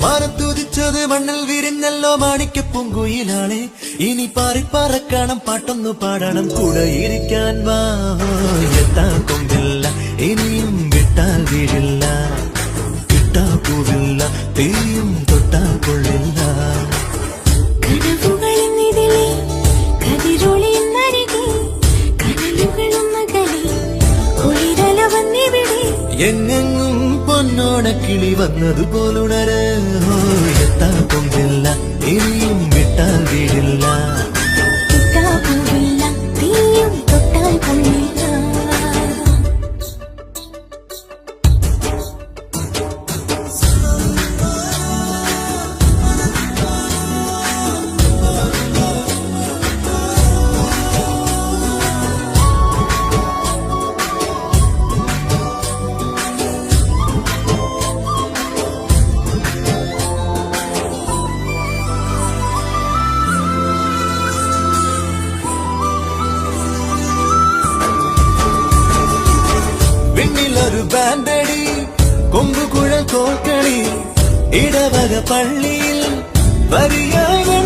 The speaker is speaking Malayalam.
മാനത്തുതിച്ചത് മണ്ണിൽ വിരിഞ്ഞല്ലോ മാണിക്യപ്പൂങ്കുയിലാളെ. ഇനി പാറിപ്പറക്കണം, പാട്ടൊന്നു പാടണം, കൂടെ ഇരിക്കാൻ വാ. എത്താ കൊമ്പില്ല, ഇനിയും വിട്ടാൽ വീഴില്ല, കിട്ടാ പൂവില്ല, തീയും തൊട്ടാ കൊള്ളില്ല. എങ്ങെങ്ങും പൊന്നോണക്കിളി വന്നതുപോലുണര്. എത്താ കൊമ്പില്ല, ഇനിയും വിട്ടാൽ വീഴില്ല, തീയും തൊട്ടാൽ കൊള്ളില്ല. പിന്നിലൊരു ബാൻഡടി, കൊമ്പുകുഴൽ കോൽക്കളി, ഇടവക പള്ളിയിൽ വരിയായി